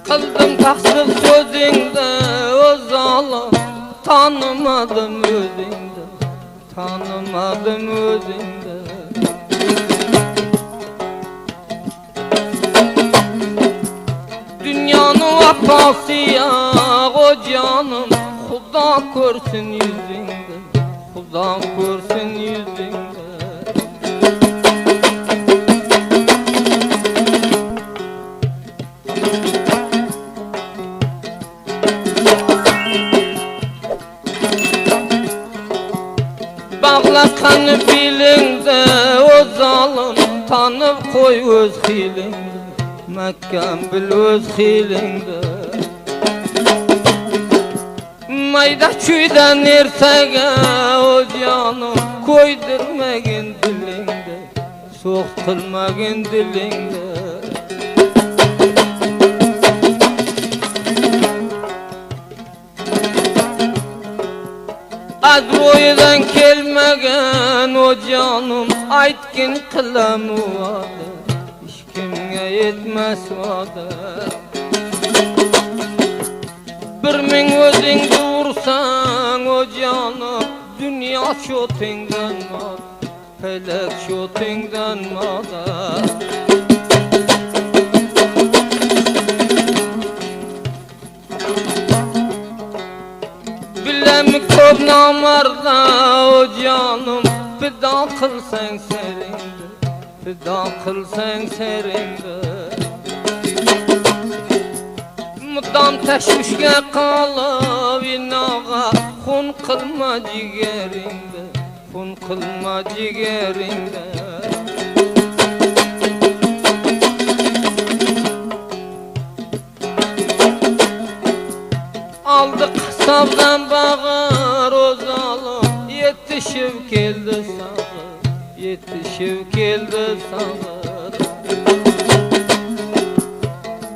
Kıldım taksız sözünde o zalim, tanımadım özünde, tanımadım özünde. Dünyanın vefası ya o canım, Xuda görsün yüzünde, Xuda görsün yüzünde. Bağlakanı bilinde o zalim, tanıp koy öz hilinde, Mekkam bil öz hilinde. Mayda çüyden ertege o canım, koydurmagin dilinde, soğutulmagin dilinde. Adroydan kelmegen o canım, aytkin kılamı vardı, hiç kimge yetmez vardı. Bir min özüngde vursan o canım, dünya şu tengden var, felek şu tengden var. Bilem köp namarda o canım, fida kılsan serinde, fida kılsan serinde. Muddam teşvişge kalıp inağa, hun kılma cigerinde, hun kılma cigerinde. Aldık savdan bağır o zalim, yetişip geldi sağır, yetişip geldi sağır.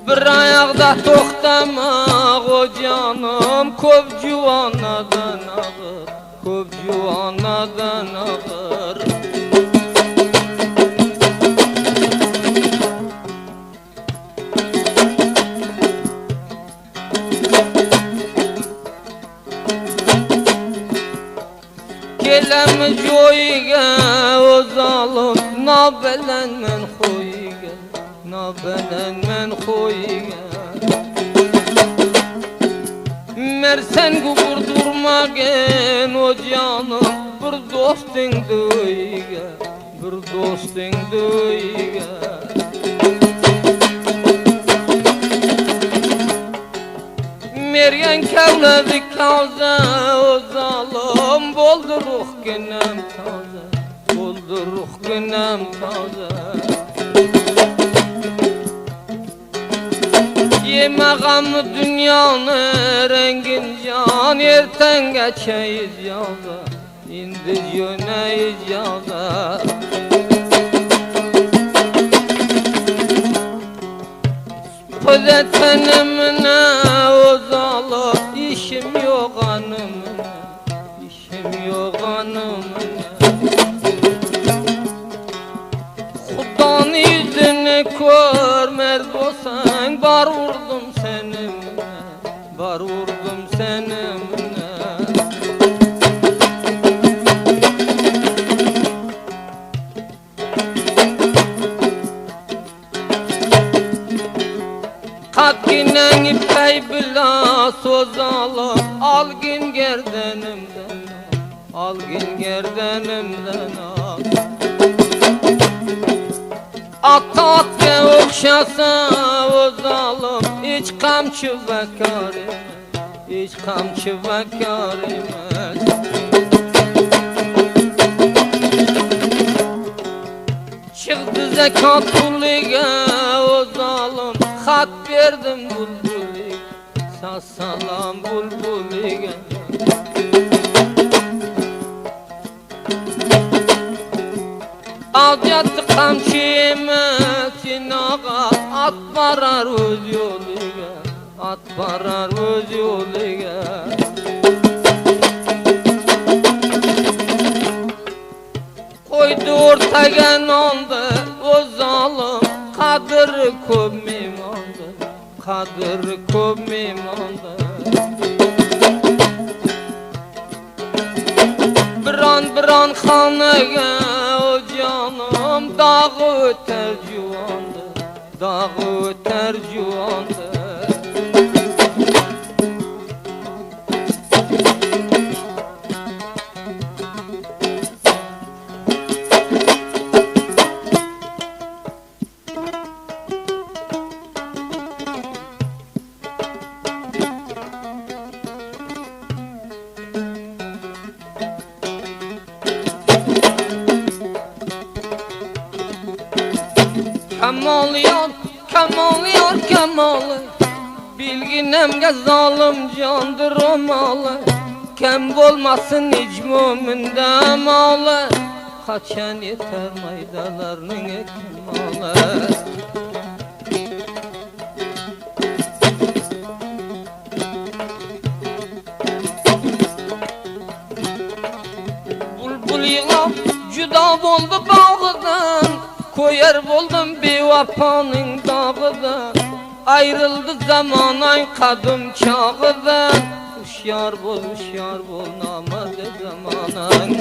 Bir ayakta toxtamaq o canım, köp juvanadan ağır, köp juvanadan ağır. Gelem joyga o zalim, nabelen men xoyga, nabelen men xoyga. Mersen gugurdurmagin o canım, bir dosting duyga, bir dosting duyga. Mergen kavladı kavza o zalim, boldu ruh günem taze, boldu ruh günem taze. Yemeğam dünyanı rengin can, erten geçeyiz yaza, indi yöneyiz yaza. Kuzetenimine o zalim, işim yok hanımına, işim yok hanımına. Xudanın yüzünü görmez olsan, bar vurdum senimine, bar vurdum senimine. Hakkinen ipey bila sozalım, al gün gerdenimden, al gün gerdenimden al. Atatke okşasa o zalim, hiç kamçı bekar emez, hiç kamçı bekar emez. Çıktı zekat kulliga o zalim, hat verdim bulbulige, saz salam bulbulige. Avcatı kamçı emez inağa, at varar öz yoluga, at varar öz yoluga. Koydu ortaga nonda o zalim, Qadri ko'p mehmonda, qadri ko'p mehmonda. Biron xonaga o jonim dog'i o'tar juvonda, dog'i o'tar juvonda. Kamolyor, kamolyor, kamoli bilginemge zalim candır o malı. Kem bo'lmasin hiç mo'minda moli. Qachon yetar maydalarning kamoli. Bulbul yig'lab judo bo'ldi bog'idan, ko'yar bo'ldim bevafoning dog'idan. Ayrıldı zamanay qadim chog'idan. Hushyor bo'l nomard zamonang.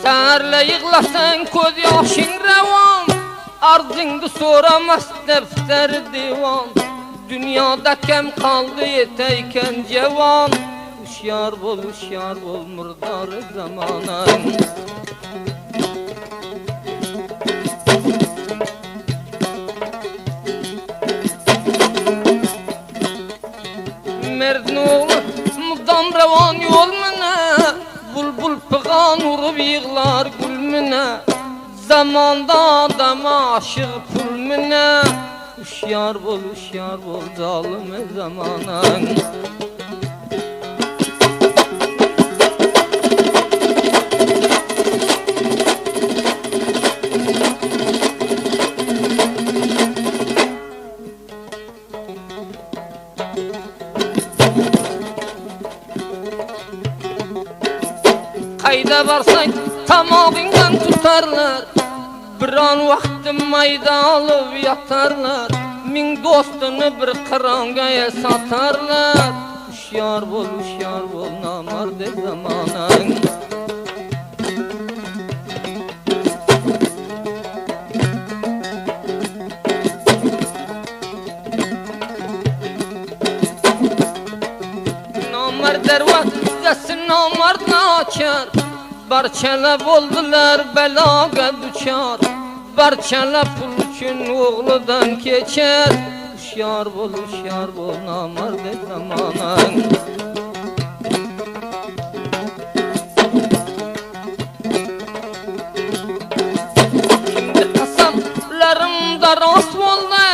Sarla yig'lasang ko'z yoshing ravon, arzingni so'ramas daftar devon. Dunyoda kam qoldi yetaykan javon. Hushyor bo'l murdor zamonang. Merdno'lu mudam ravon yo'lmina, bulbul pig'on urib yig'lar gulmina. Zamonda odam oshiq pulmina. Hushyor bo'l zolim zamonang. Qayda borsang tomog'ingdan tutarlar, biron vaqtim mayda olib yotarlar. Ming do'stini bir qironga sotarlar. Hushyor bo'l nomard zamonang. Nomard darvozasi nomardni ochar, barchalar bo'ldilar baloga duchor. Barchalar pul uchun o'g'lidan kechar. Hushyor bo'l nomard zamonang. Kimdi qasamlarimda rost bo'ldi,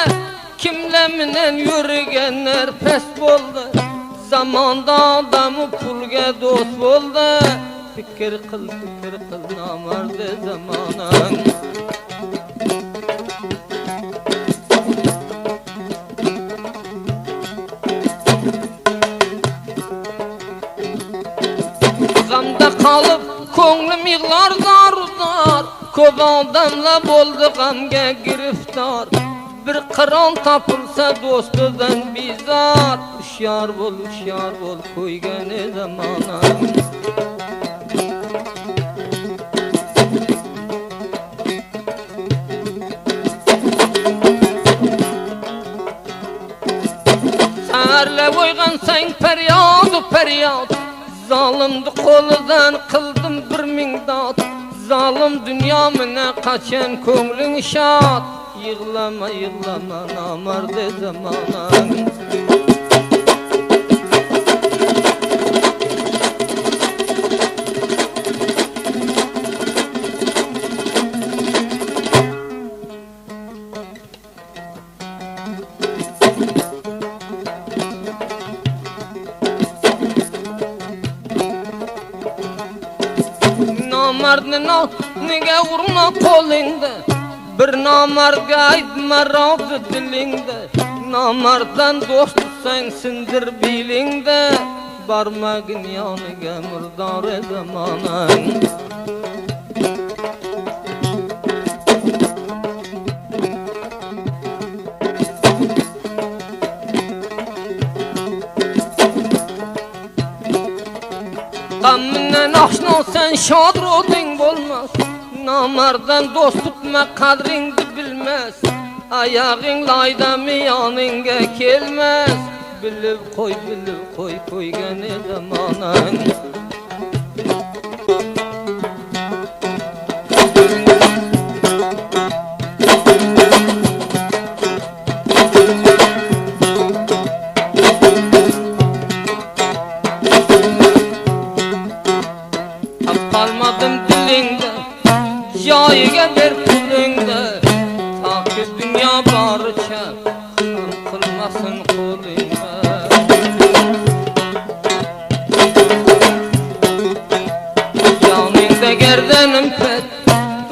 kimlar bilan yurganlar past bo'ldi. Zamonda odamı pulga do'st bo'ldi. Fikr qil nomard zamonang. G'amda qolib ko'nglim yig'lar zor, ko'p odamlar bo'ldi g'amga giriftor. Bir qiron topilsa do'stidan bezor. Hushyor bo'l qo'ygan zamonang. Sarla uyg'onsang faryod, zolimni qo'lidan qildim bir ming dod. Zolim dunyo meni qachon ko'ngling shod. Yig'lama nomard zamonang. Nomardni nega urma qo'lingda, bir nomardga aytma rozi dilingda. Nomarddan do'st tutsang sindir belingda, barmagin yoniga murdor zamoning. Gamından aşna sen şad roding bolmaz. Namardan dost tutma kadringdi bilmez. Ayağın laydamı yanınga kelmez. Bilib koy koygani zamoning. Qalmadım dilingda, joyiga ber pulingda. Taki dünya baricha qilmasin qo'lingda. Yoningda gerdanim pet,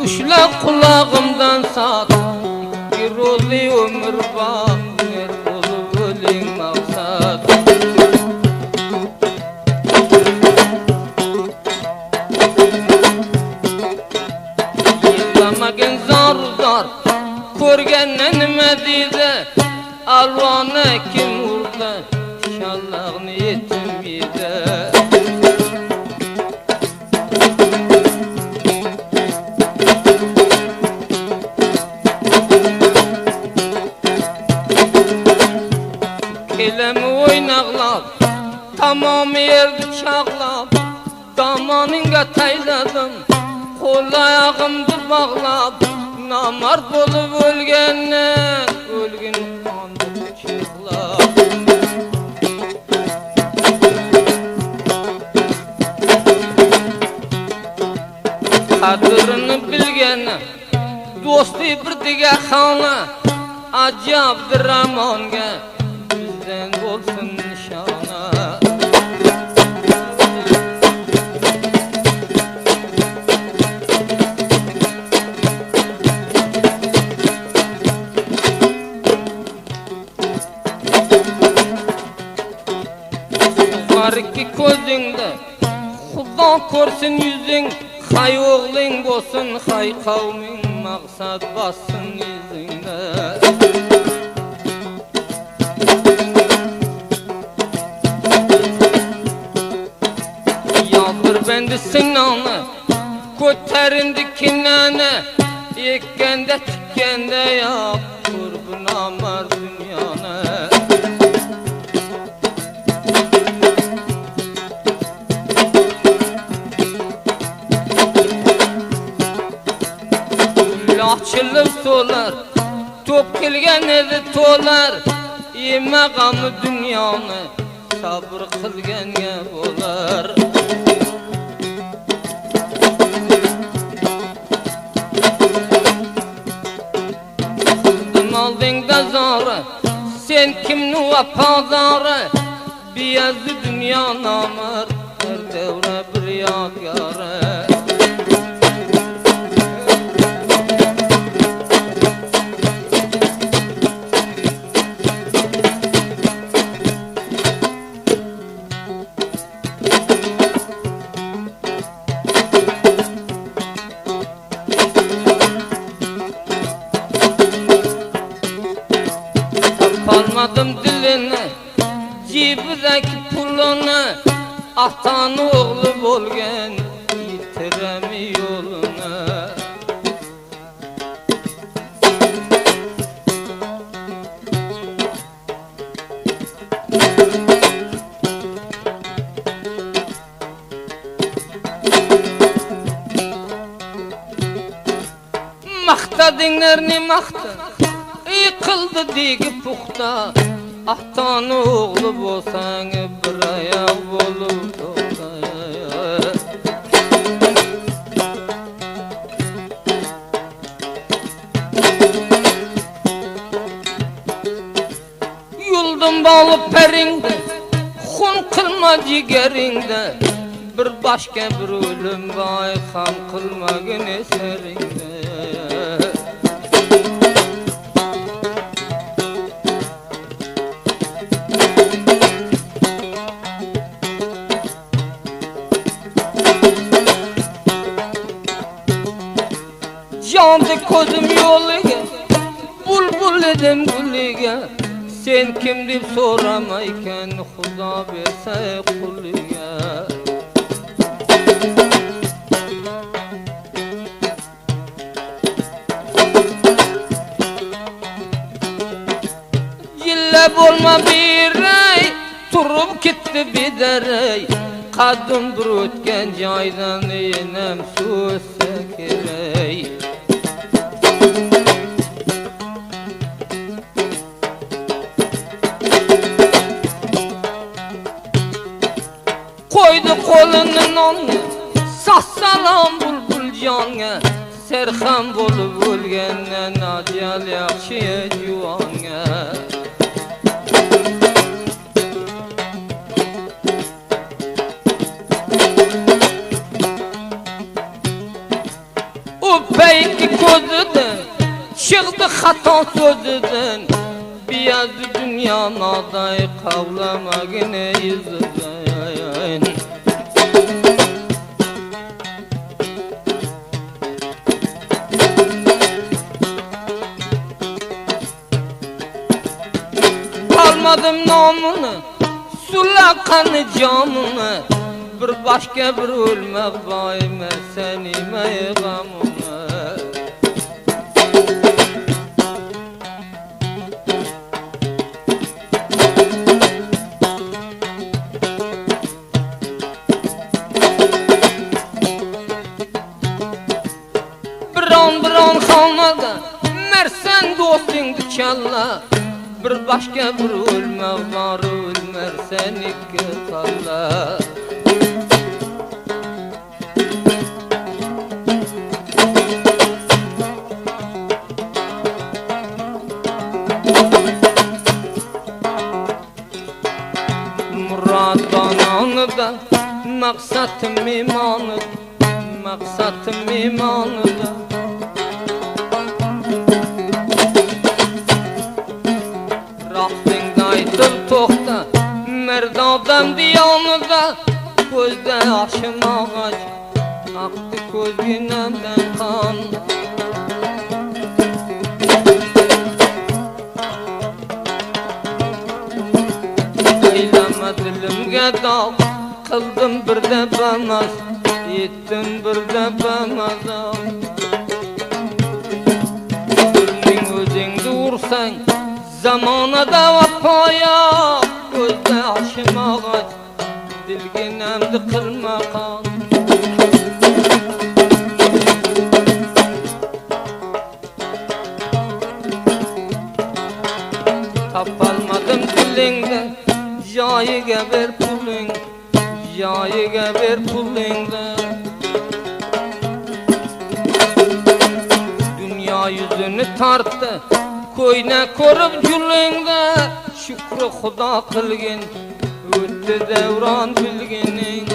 ushla qulog'imdan sat. Ikki ro'zli umr bor, mer bo'lib o'ling maqsad. Yig'lamagin zor ko'rganni nima deydi? Alvoni kim urdi? Shallag'ni yetim yedi. Kelim o'ynaqlab, tamom yerni chaqlab, damoninga tayladim, qo'l oyog'imni bog'lab. Namard bo'lib o'lganni, o'lgin qonda chiqlab. Qadrini bilgani, do'sti birdiga xona. Ajabdir Ramonga, bizdan bo'lsin nishona. Ikki ko'zingda Xudo ko'rsin yuzing, hay o'g'ling bo'lsin, hay qavming maqsad bossin yuzingda. Yozdir bendi sinoni, ko'tarindi kinani, ekkanda tikkanda yo'q, qurbin omar dunyoni. Ochilib so'lar, to'p kelgan edi to'lar. Yema g'ami dunyoni, sabr qilganga bo'lar. Oldingda zora, sen kimni vafodori? Biyazdi dunyo nomard, har davra bir yodgori. Qalmadım dilini, cibidagi pulini. Atani o'g'li bo'lgan, yitirami yo'lini. Maqtadinglarni maqta, qildi degi puxta. Atani o'g'li bo'lsang, bir oyoq bo'lib to'xta. Yuldim bo'lib peringda, xun qilma jigaringda. Bir boshqa bir o'lim voy, ham qilmagin esaringda. Sondu ko'zim yo'liga, bulbul edim guliga. Sen kim deb so'ramaykan, Xudo bersa quliga. Yilla bo'lma biray, turib ketdi bedaray. Qaddim bir o'tgan joydan enam so'zsa kerak. Qo'ydi qo'lini nonga, salom bulbul jonga. Serham bo'lib o'lgandan ajal yaxshi juvonga. Peyki ko'zidan chiqdi xato so'zidan. Biyazdi dunyo noday qavlamagin yuzidan. Almadım nomini, sulaqani jamini. Bir başka bir o'lmoq boyma senimay g'amim. Biron xonada mersen do'stingni challa. Bir başka bir o'lmoq bor, o'lmersen ikki talla. Muraddananıda maqsatim imanıda, maqsatim imanıda. Rahtingda aytib to'xta, merd odam diyonida. Ko'zda yoshim og'ach, aqdi ko'zginamdan qon. Dilimga dog' qildim bir dabamas, yetdim bir dabamas. O'zing o'zingni ursang, zamonada vafo yo'q. Ko'zda yoshim og'ach, dilginamni qilma qon. Topolmadim tilingda, joyiga ber puling, joyiga ber pulingni. Dunyo yuzini tortdi, ko'yna ko'rib julingda. Shukri Xudo qilgin, o'tdi davron bilgining.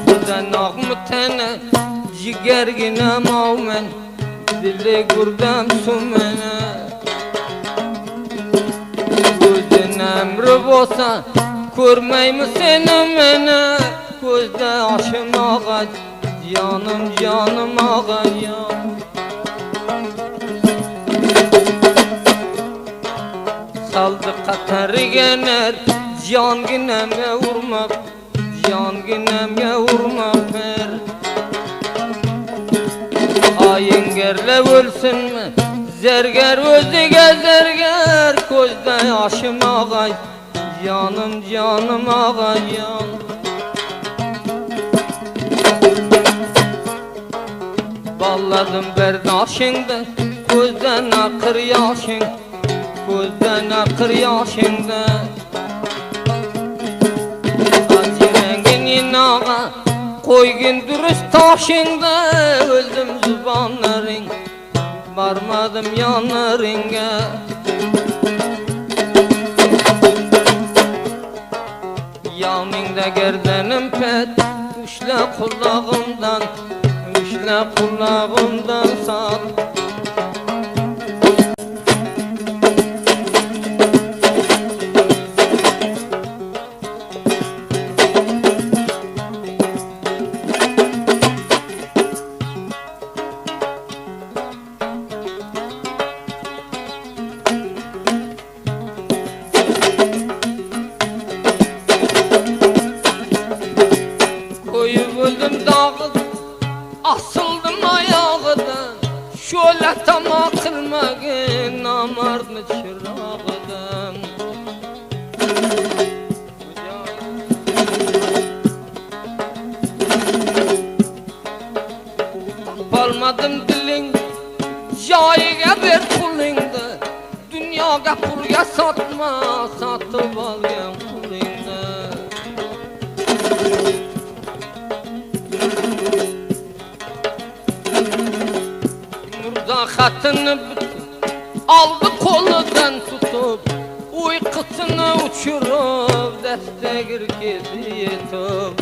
Xudonoqmi tana, jigargina mo'min. Dili gurdam sumena. Ko'zin amri bo'lsa, ko'rmaymi seni meni. Ko'zda yoshim og'ach, jonim og'ach. Saldi qatariga nar, jonginamga urmab, jonginamga urmab ber. Yengerle ölsünmü? Zerger özüge zerger. Ko'zda yoshim og'ach, jonim og'ach. Balladim berdoshingda, ko'zdan aqir yoshing, ko'zdan aqir yoshingda. Ajrangin inoga, qo'ygin durust toshingda. O'zim zubonlaring, barmadim yonlaringga. Yoningda gerdanim pet, ushla qulog'imdan, ushla qulog'imdan sol. Malga pulga satma, satıp algan pulingni. Murda xatini aldı qo'lidan tutib, uyqusini uçurib, dastagir keldi yetib.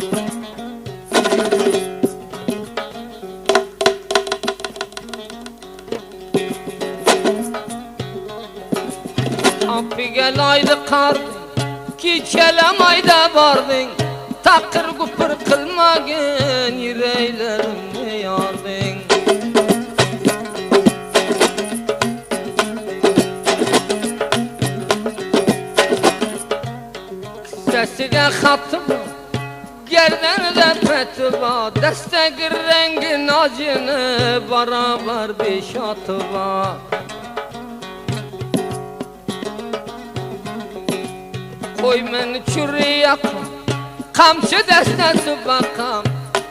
Apiga laydı qarding, kechalam ayda bording, taqir gupir qilmagin, yuraklarimni yording. Sesiga xatim, gerdanida pati bor, dastagir rangi nojini barobar beshoti bor. Qo'y meni churiyaqam, qamchi dastasi baqam,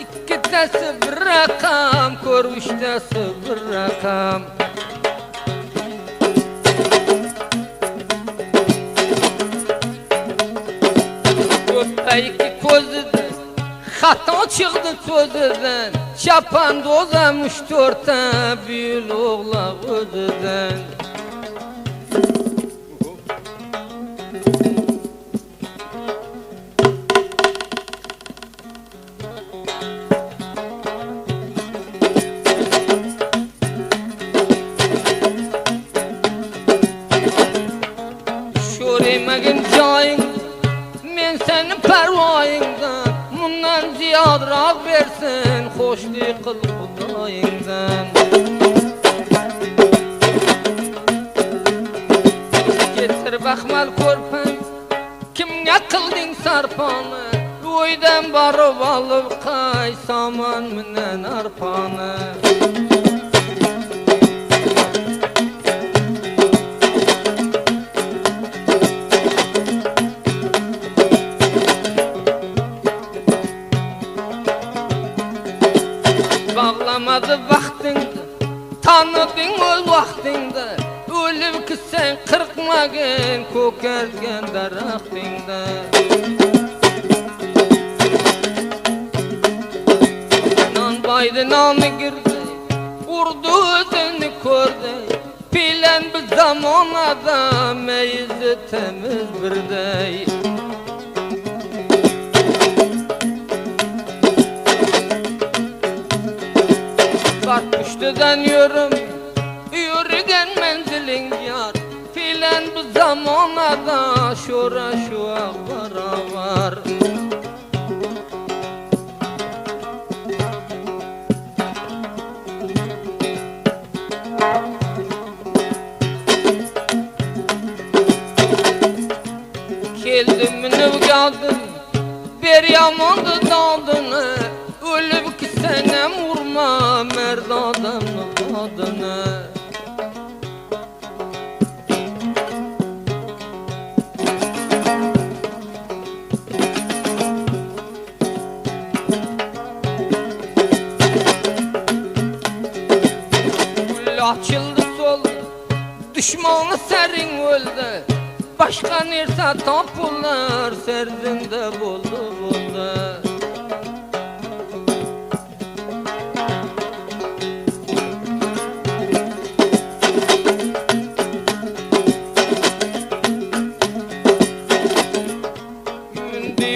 ikkitasi bir raqam, ko'rishdasi bir raqam. Ko'payki ko'zidan, xato chiqdi so'zidan, chapando'zam 3-4 ta buyul o'g'loq o'zidan. Sho'rimagin joying, men seni parvoyingdan, bundan ziyodroq bersin, xo'shlik qil xudoyingdan. Getir baxmal ko'rpang, kimga qilding sarponi, o'ydan borib olib qay somon bilan arponi. Bağlamadı vaxtingda, tanıding o'z vaqtingda, o'lib sen qirqmagin ko'kargan daraxtingda. Non boydi noni girdi, urdi o'zini ko'rdi, bilan bir zamonada meyizi temiz birday. Batmıştıdan yürügen menziling yar, filan bu zamanada şura şua baravar. Keldim minib geldim, bir yamandı dağdını, ölüp ki senem vurma merd adamın adını. Gül açıldı soldu, düşmanı serin öldü, başka nerse tapılar serdinde buldu buldu.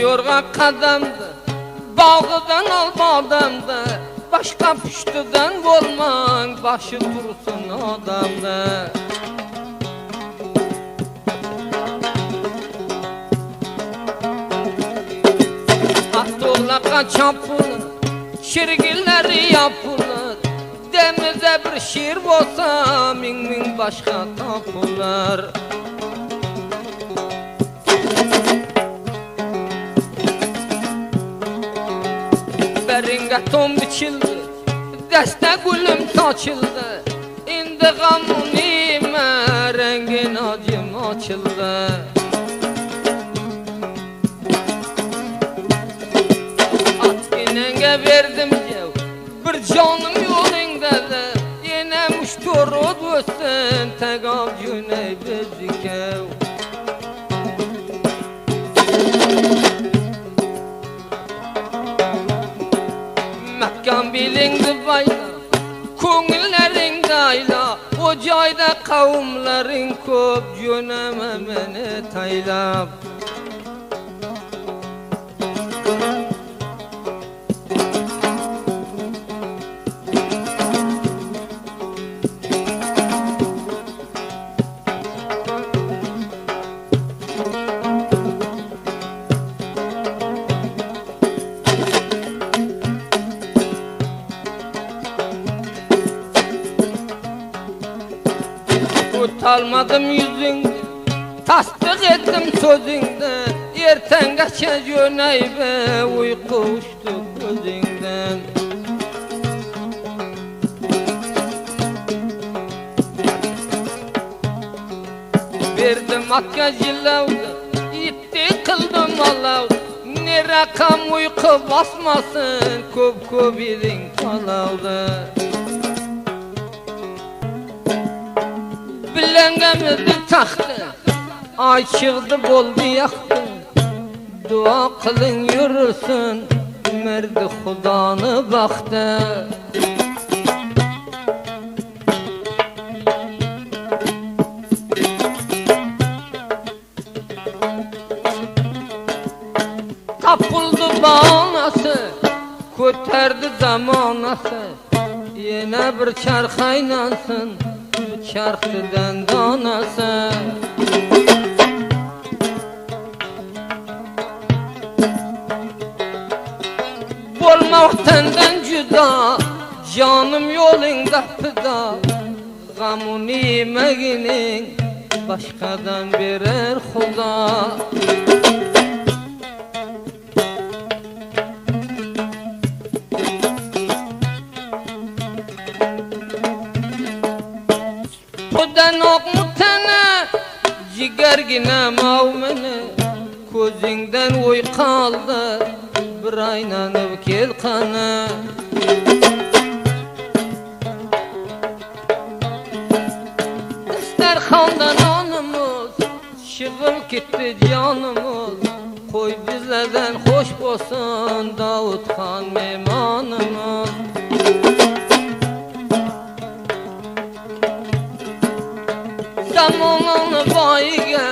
Yorga kadamdı, bağıdan al badamdı, başka püştüden olman, başı dursun adamdı. Atolaka çapılır, şirgilleri yapılır, demize bir şiir olsa min başka tapılır. Beringe tom biçildi, deste gülüm saçıldı, indi gamın ime rengin acım açıldı. At inenge verdim cev, bir canım yolunda da, yine üç torut ötsün tegav cüney bezikev. Mekkan bilindi bayla, ko'ngillerin dayla, o joyda qavmlaring ko'p, jo'nama meni taylab. Utalmadım yüzünden, tasdik ettim sözünden. Ertengacha jo'nay be, uyqu uçtu gözünden. Verdim atga jilavda, itti qildim alav. Ne rakam uyqu basmasın, ko'p eding qalavda. Bilengemizni taxtı, ay çıktı boldu yaktı. Dua kılın yürürsün, merdi Xudanı baktı. Tapıldı bağnası, köterdi zamanası. Yine bir çarx aynansın, çarxıdan danası. Bolmak tenden cüda, canım yolunda fıda. Gamını yemeginin başkadan verer Xuda. Xudan okmutana, jigergine mavmene. Ko'zingdan o'y qaldi, bir aylanib kel qana. Dastarxondan nonimiz, shiqib ketdi jonimiz. Qo'y bizlardan xo'sh bo'lsin, Davudxon mehmonimiz. Zamonani boyiga,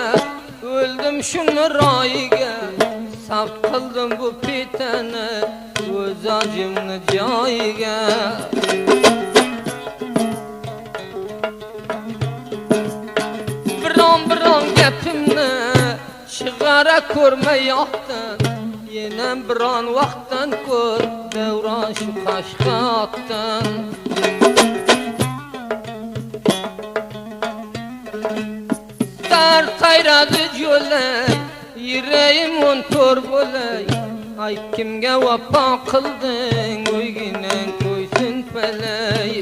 öldüm şunu rayiga. Saf qildim bu petani, o'z acımni joyiga. Biron gapimni chiqara ko'rma yoqdan. Yenam biron vaqtdan ko'r, davron shu qashqoqdan. Qayradı jo'lay, yüreğim on tor bo'lay. Ay kimga vafo qilding, o'yginan qo'ysin falay.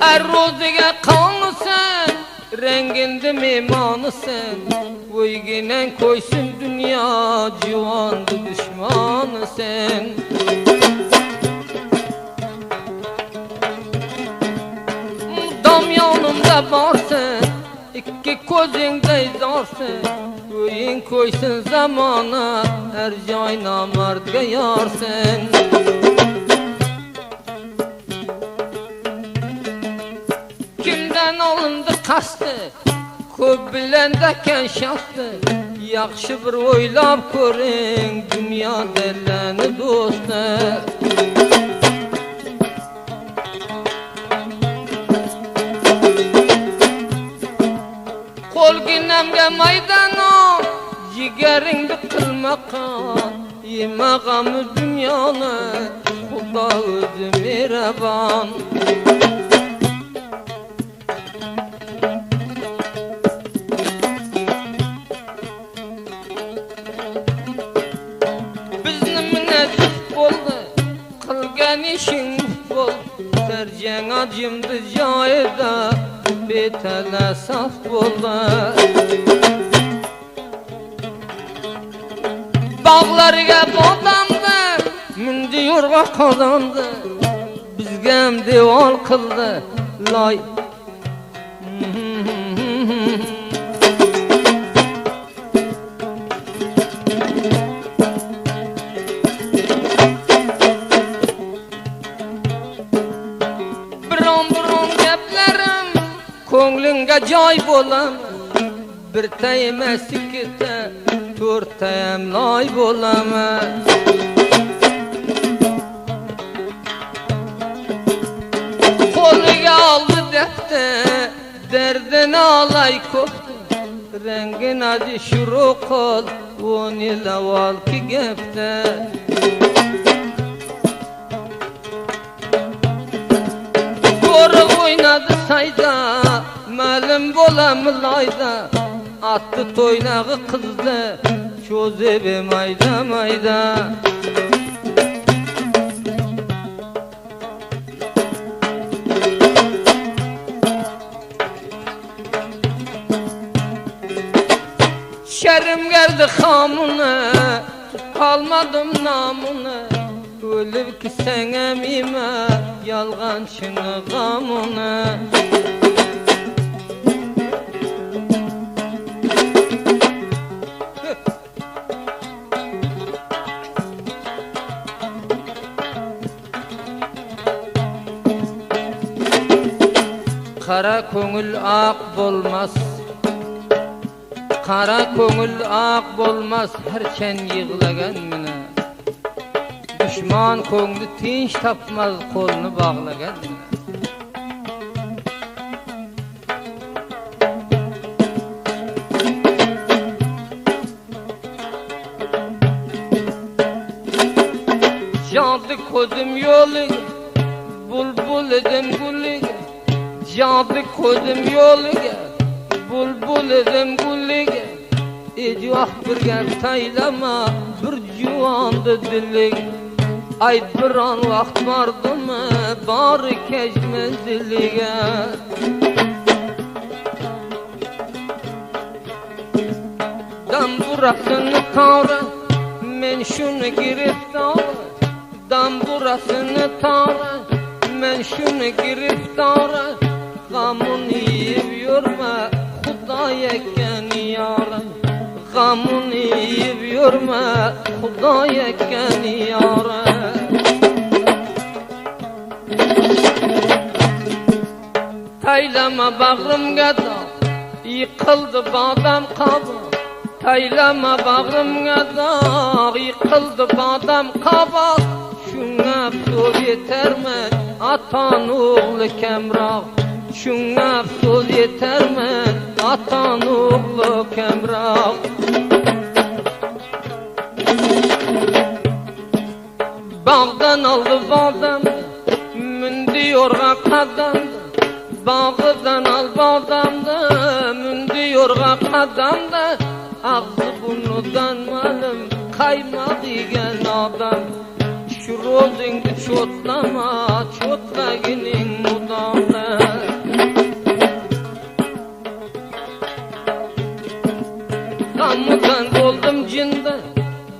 Har ro'ziga qonsan, rangindi mehmonisan. O'yginan qo'ysin dunyo, juvondu dushmonisan. Yonimda borsin, ikki ko'zingday zorsin. O'yin qo'ysin zamona, har joy nomardga yorsin. Kimdan olindi qasdi, ko'p bilandakan shaxsi. Yaxshi bir o'ylab ko'ring, dunyo dallani do'sti. Qo'lginamga maydanon, jigaringni qilmaqan. Yemag'ami dunyoni, Xudo o'zi mehribon. Bizni minatib bo'ldi, qilgan ishing bo'ldi. Serjang acımdı joyida, betala saf bo'ldi. Bağlarga bodamda, mindi yo'rg'a qozonda bizga ham devor qildi loy. Biron gaplarim ko'nglingga joy bo'lam, birta emas ikkita to'rtta ham loy bo'laman. Qo'liga oldi defter derdini olay ko'pdi, rangini azi shuru qil 10 yil avvalgi gapda. Ko'riq o'ynadi sayda, ma'lum bo'lam loyda, attı toynağı qizdi cho'zib mayda mayda. Şerim geldi hamuna, kalmadım namuna, ölüp ki sen emime yalgancını gamuna. Kara ko'ngil ak bolmaz, kara ko'ngil ak bolmaz, herçen yığlagan mine. Düşman ko'ngli tinch tapmaz, qo'lni bog'lagan mine. Yandı ko'zim yo'liga, bulbul edim guliga. Yandı ko'zim yo'liga, bulbul edim guliga. Ejoh bir gap taylama, bir juvonda diliga. Ayt biron vaqt bordimi, bori kech manziliga. Damburasini tavra, men shuni giriftor. Damburasini tavra, men shuni giriftor. G'amuni yeb yurma, Xudo yakkan yorim. G'amuni yeb yurma, Xudo yakkan yorim. Taylama bag'rimga dog', yiqildi bodam qoboq. Taylama bag'rimga dog', yiqildi bodam qoboq. Shunga afsus yetarmi, atan o'g'li kamroq. Shunga afsus yetarmi, atan o'g'li kamroq. Bog'dan oldi bodam, mindi yo'rg'a qadam. Bog'dan ol bodamni, mindi yo'rg'a qadamda. Ağzı burnudan ma'lum, qaymoq yegan odam. Shu ro'zingni cho'tlama, cho'tlagining mudomda. G'amidan bo'ldim jinda,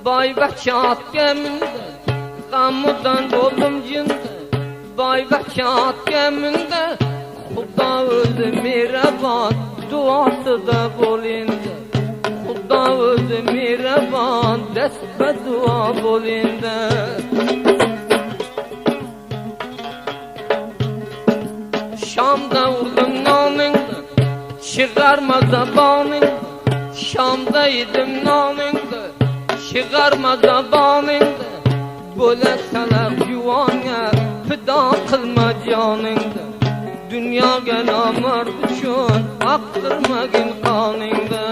boyvachcha otga mindi. G'amidan bo'ldim jinda, boyvachcha otga mindi. Xudo o'zi mehribon, duosida bo'lindi. Xudo o'zi mehribon, dastba duo bo'lindi. Shamda urdim noningni, chiqarma zaboningni. Shamda yedim noningni, chiqarma zaboningni. Bo'lasalar juvonga, fido qilma joningni. Dunyoga nomard uchun aqtirmagin qoningni.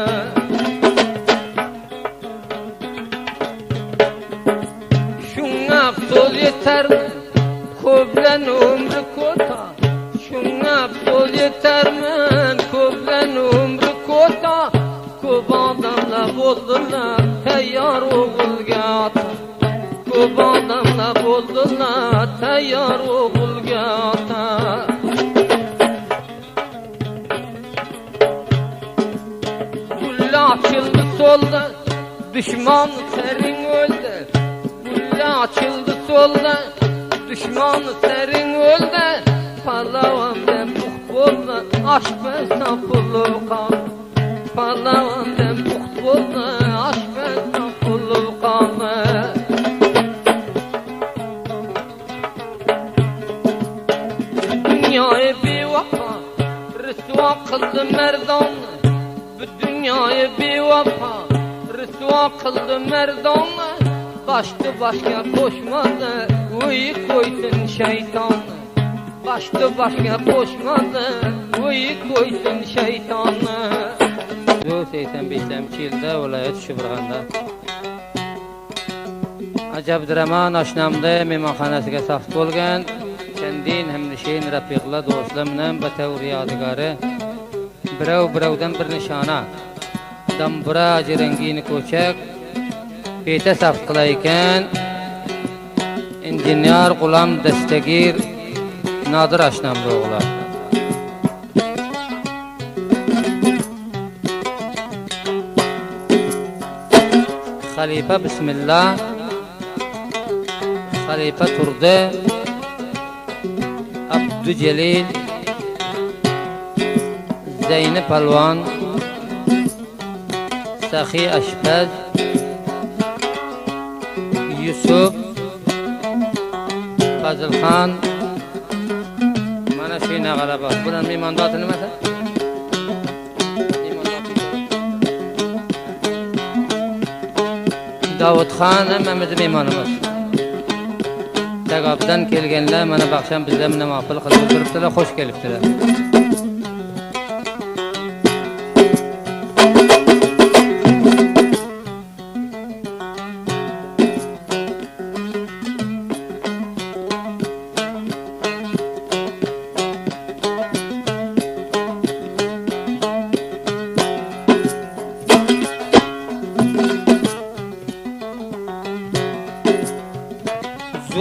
Shunga afsus yetarmi, ko'plan umri ko'ta. Shunga afsus yetarmi, ko'plan umri ko'ta. Ko'p odamlar bo'ldilar tayyor o'g'ilga ota. Ko'p odamlar bo'ldilar tayyor o'g'ilga ota. Açıldı solda, düşman serin öldü. Gülle açıldı solda, düşmanı serin ölde, parlavan dem bolda, aşk ve saflığı kal. Parlavan dem bolda, aşk ve saflığı kal. Dünyayı bir vafa, rüsva kıldı merdan. Bu dünyayı bir vafa, rüsva kıldı merdan. Baştı başka koşmadı, uyu koysun şeytan. Baştı başka koşmadı, uyu koysun şeytan. 85-ci ildə olaya düşüb vurğanda Acabdiraman aşnamda mehmanxanasiga saxt bo'lgan kendin hemnişin rafiqla do'stlar bilan batavr yodigarı birov-birovdan bir nishona dambura ajrangini ko'chak beta saft qilar ekan injener G'ulom Dastagir Nodir ashnamda o'g'lar Xalifa bismillah Xalifa turdi Abdujelil Zeyni Palvon Saxiy Ashpaz Yusuf Fazilxon mana shu nag'alaba bular mehmondor nimasi Davudxon hammamiz mehmonimiz Dagobdan kelganlar mana baxsham bizlar bilan ma'qul qilib turibdilar xush kelibdilar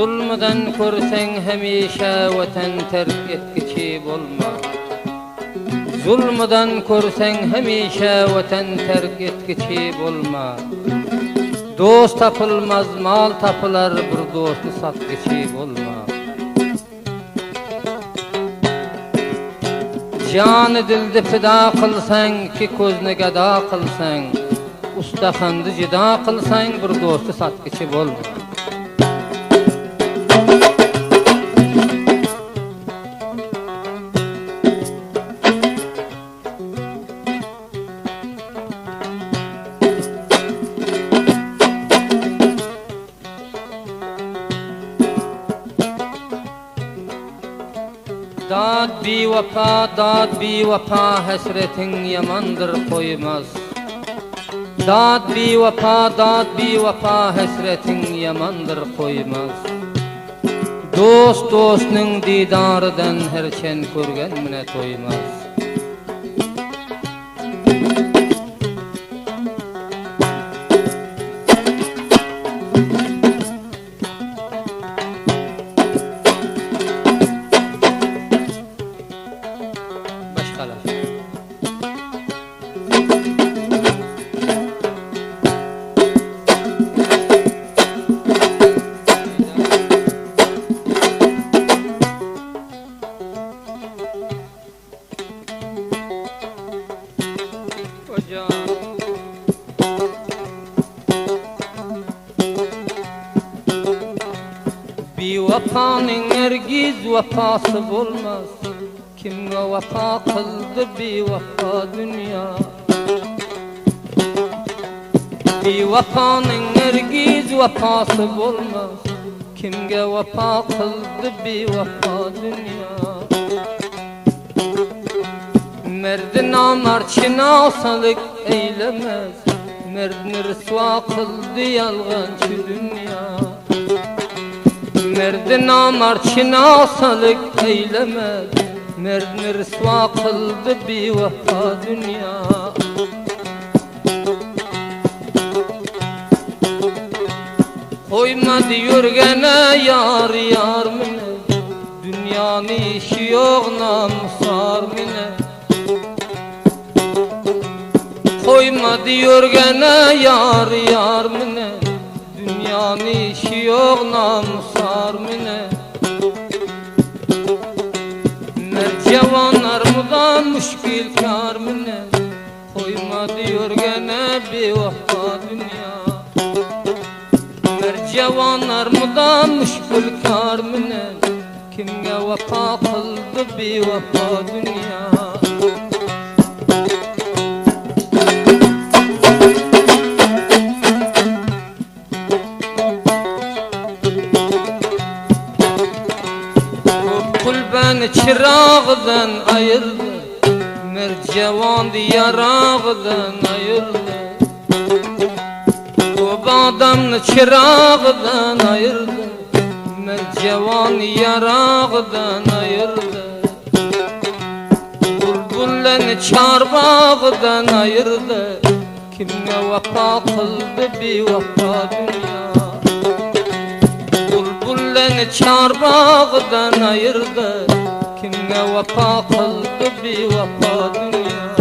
Zulmdan ko'rsang hamisha vatan tark etkichi bo'lma Zulmdan ko'rsang hamisha vatan tark etkichi bo'lma Do'st topilmaz mol topilar bir do'stni sotkichi bo'lma Joni dilni fido qilsang ki ko'zni gado qilsang ustaxonni jido qilsang bir do'stni sotkichi bo'lma Dad bi vafa hasretin yamandır koymaz Dad bi vafa hasretin yamandır koymaz Dost dostning didaridan herçen ko'rgan mine to'ymaz Vafanın ergiz vefası olmaz Kimge vefa kıldı bir vefa dünya Bir vefanın ergiz vefası olmaz Kimge vefa kıldı bir vefa dünya Merdi namarçına salık eylemez Merdini rısva kıldı yalgancı dünya Merdi namarçına salık eylemez Merdini rısva kıldı bir vefa dünya Koymadı yürgene yar yar mine Dünyanın işi yok namusar mine Koymadı yürgene yar yar mine Dünyanın işi yok namusar mine Mercevanlar mudan müşkil kar mine Koyma diyor gene bir vafa dünya Mercevanlar mudan müşkil kar mine Kimge vafa kıldı bir vafa dünya Beni çırağdan ayırdı Mercevan yarağdan ayırdı O adamını çırağdan ayırdı Mercevan yarağdan ayırdı Bulbuleni çarbağdan ayırdı Kimle vafa kıldı bir vafa dünya Bulbuleni çarbağdan ayırdı Kimle vafa kıldı bir vafa dünya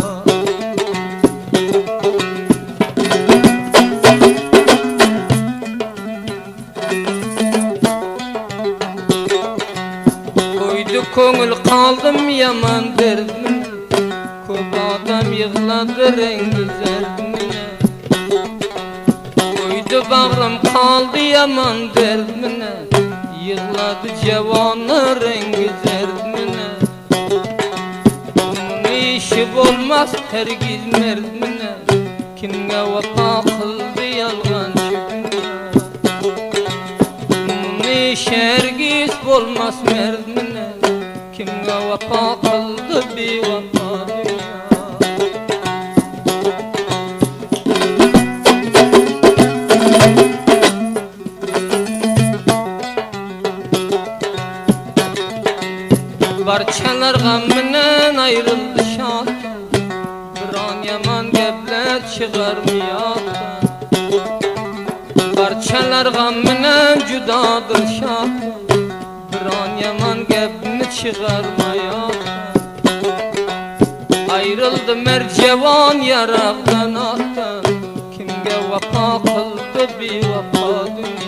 Koydu ko'ngil kaldım yaman derdimine Ko'p adam yığladı rengi zerdimine Koydu bağrım kaldı yaman derdimine Yığladı cevanı rengi zerdimine Bunun işi olmaz hergiz merdimine Kimge vafa kıldı yalgancı dünya Bunun işi hergiz olmaz merdimine Kimge vafa kıldı bir vafa dünya Barçalar gamından ayrıldı şattan Bir an yaman gepler çıkarmıyattan Barçalar gamından judadır şattan Bir an yaman gepni çıkarmayattan Ayrıldı mercevan yaraqdan attan Kimge vafa kıldı bir vafa dünya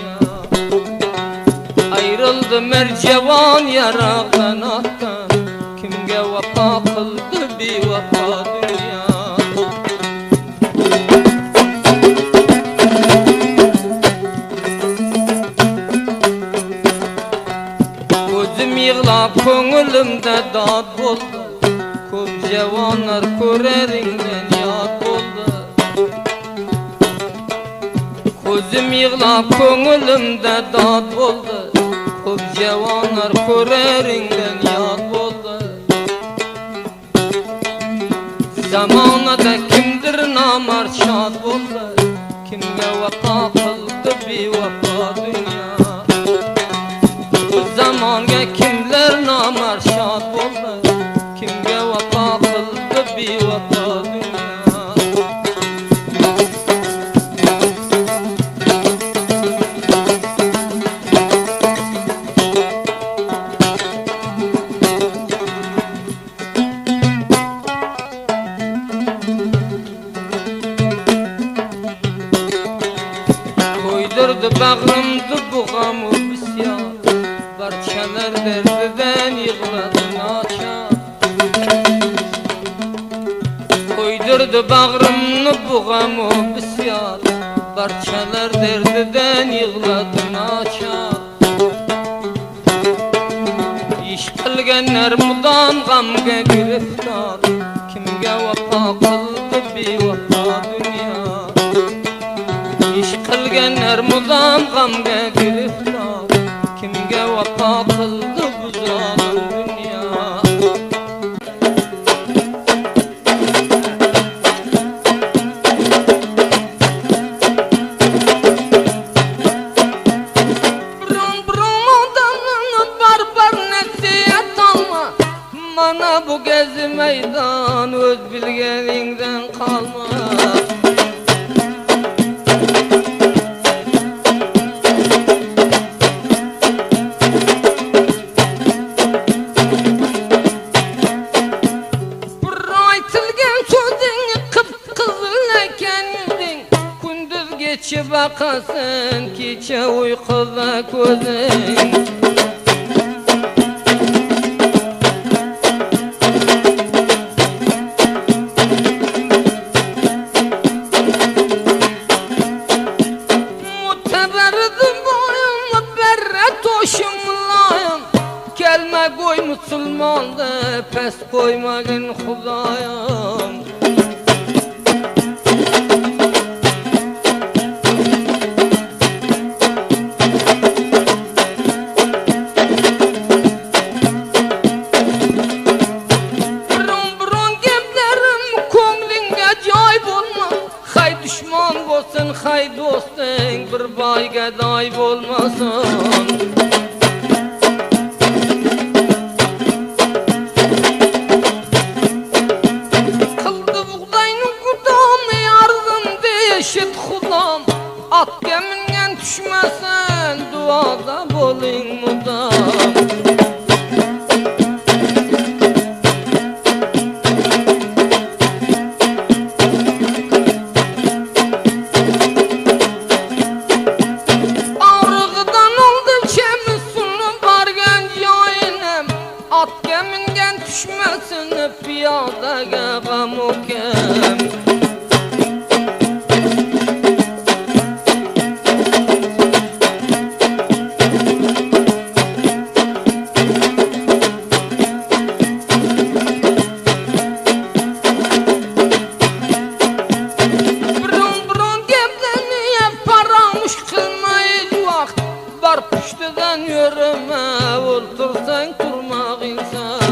Ayrıldı mercevan yaraqdan attan Kimge vafa kıldı bir vafa dünya Gözüm yığlap ko'nglimde dad boldu Ko'p cevanlar ko'reringden yad boldu Gözüm yığlap ko'nglimde dad boldu Ko'p cevanlar ko'reringden yad boldu Zamonada kimdir namarshod boldu Kimge vafa kıldı bir vafa dünya Bu zamonga kimler namarshod boldu Kimge vafa kıldı bir vafa dünya Koydurdu bağrımdı bu gamı bisyan Barçalar derdiden yığladı naçar Koydurdu bağrımdı bu gamı bisyan Barçalar derdiden yığladı naçar İş qilganlar mudan gamga giriftar Kimge vafa kıldı bir vafa dünya İş qilganlar mudan gamga giriftar Kimge vafa kıldı bu zalim dünya Mana bu gezi meydan öz bilgeliğinden kalma kişi bakasın kiçe uykuda gözün. Muteberdim boyum berre toşumlayım, kelme koy musulmandı pes koymagın Hudayım. Düşman olsun hay dostun bir bayga dayb olmasın. Kıldı buğdayın kudamı yardım deşit Hudam, at gemingen düşmesin duada bolin mudam. Düşmesin piyadaga gam okem. Biron geplerni paramuş kılmayız vakt, bar püşteden yürüme oltursan turmak insan.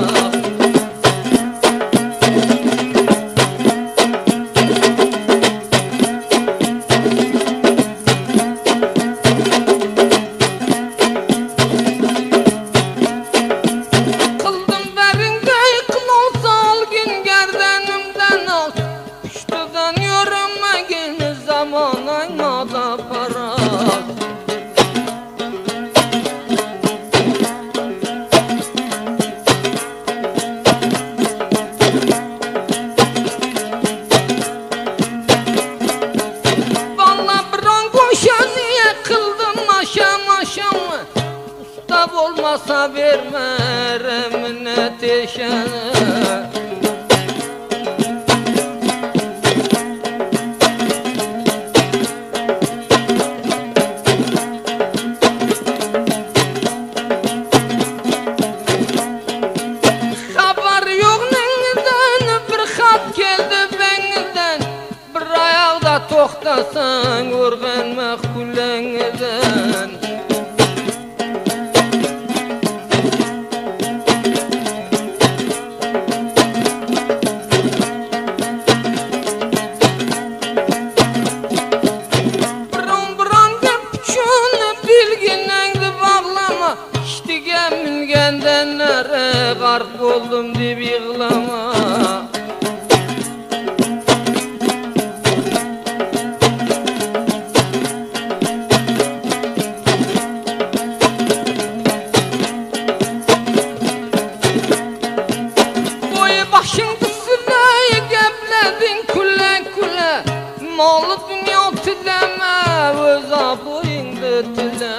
Usta olmasa verme remine teşene. Haber yok neyden bir hat geldi benden, bir ayakta toxtasan örgenme kulengeden. Mingendenlere garp oldum deb yığlama. Boyu başın üstüne gepledin kule kule, malı dünya tileme öz aboyingda tile.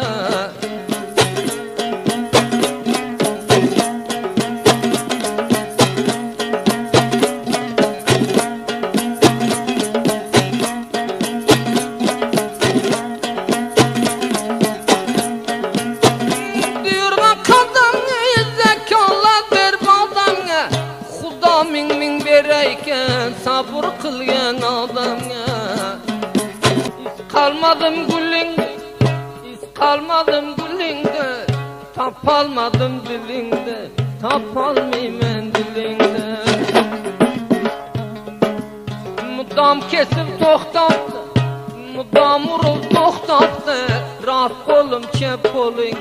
Min bereyken sabır kılgan adamga, iz kalmadım gülingde, iz kalmadım gülingde, tapalmadım dilingde, tapalmaymen dilingde. Mudam kesip toxtaptı, mudam urul toxtaptı, rast kolum çep oling,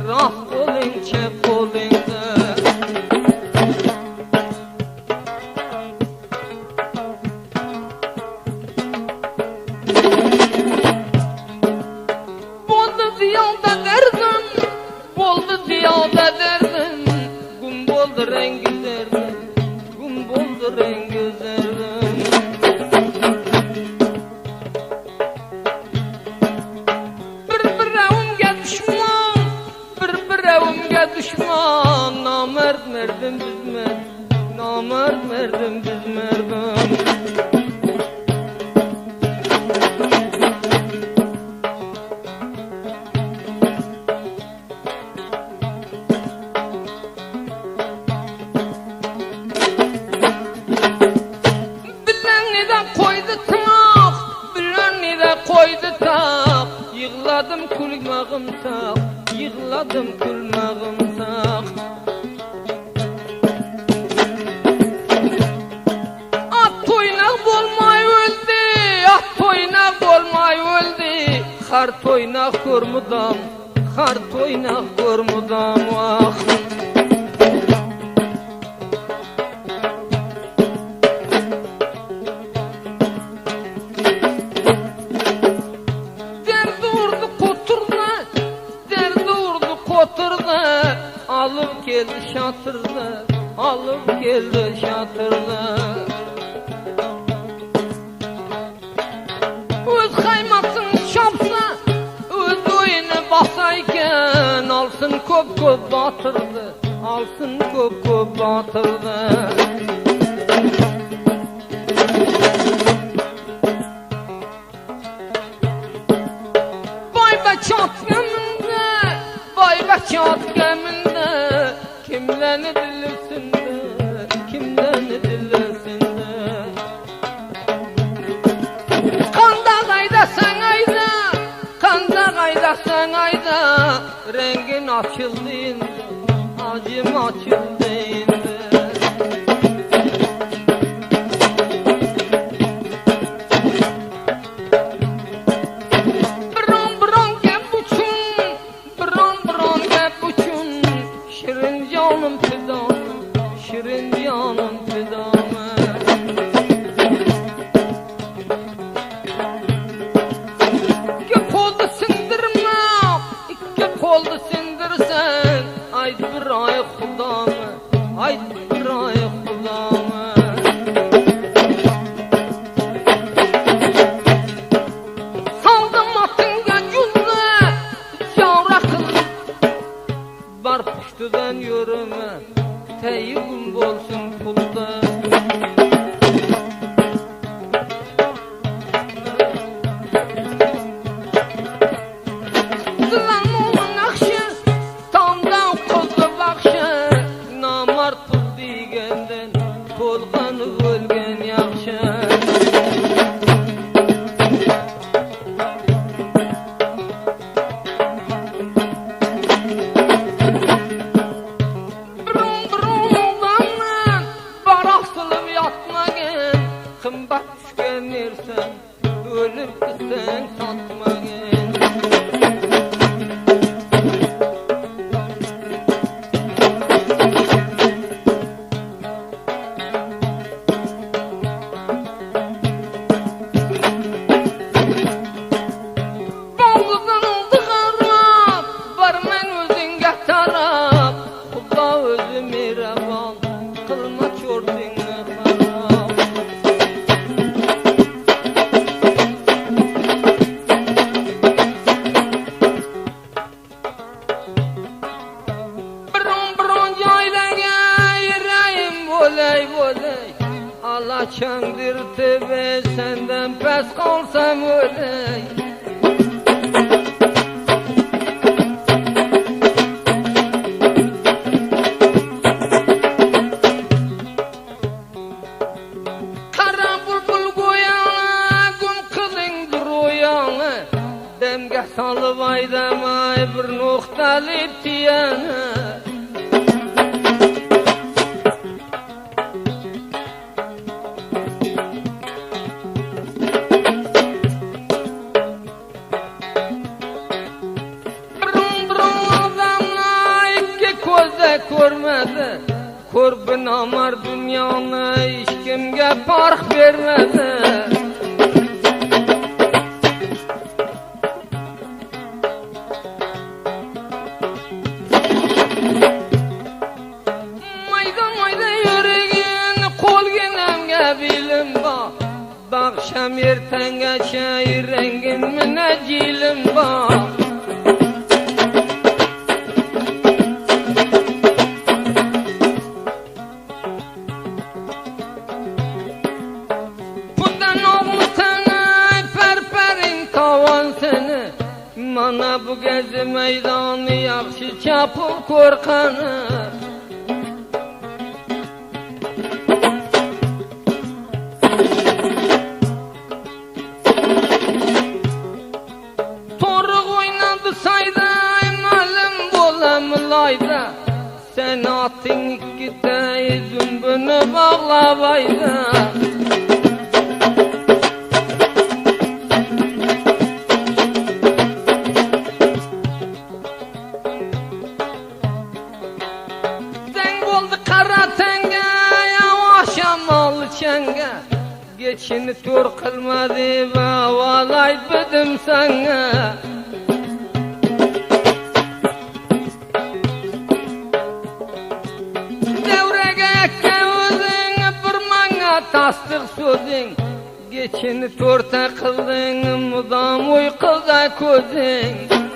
rast oling çep olingde. Boldu diyada derdim, gum boldu rengi derdim, gum boldu rengi derdim. mergim. Yığladım kulmağım sağ, yığladım kulmağım sağ. At toynak bolmay öldü, at toynak bolmay öldü. Har toynak görmüdam, har toynak görmüdam vah. Alıp geldi şatırda, alıp geldi şatırda. Öz kaymasın şapsa, öz oyunu basayken alsın köp köp batırdı, alsın köp köp batırdı. Vay be çat geminde, vay be çat geminde. Kimlerini dilirsin de, kimlerini dilirsin de. Kanda kayda sen ayda, kanda kayda sen ayda. Rengin açıldı indi, acım açıldı indi. Bron bron gep uçun, bron bron gep uçun. Şirin canım fidanı, şirin canım fidanı. İki koldu sindirme, iki koldu sindirsen. Haydi bir ay Xudamı, haydi bir ay Xudamı. Saldım atınga cüzle, yavrakın. Bar puştudan yürüme, teyyibim bolsun pulda. Zılan olun akşı, tamdan kozlu bakşı. Namar pul digenden, polganı ölgen yakşı. Kımbat düşken yersen, ölür kızdan satmayın. Bağlıdan oldu harap, var men özünge tarap. Kuda özü miravan, kılma çordin. Alaçandır tebe senden pes kalsam öley. Kara bulbul goyana, güm kızındır oyana. Demge salıp aydamay bir noktalı tiyana. Görmedi, kurban amar dünyanı hiç kimge fark vermedi. Mayda mayda yürüyün, kol genemge bilim ba. Bakşam ertenge çayır rengin müneccilin ba. Ana bu gezi meydanı yaxşı çapıl korkanı. Toruk oynadı sayda, malum bolamılayda. Sen atın ikide zümbünü bağlabayda. Geçini tur kılmadı ve valaydım sana. Devrege kevzin bir manga tasdik sözün. Geçini tur takıldın mudam uykuda közün.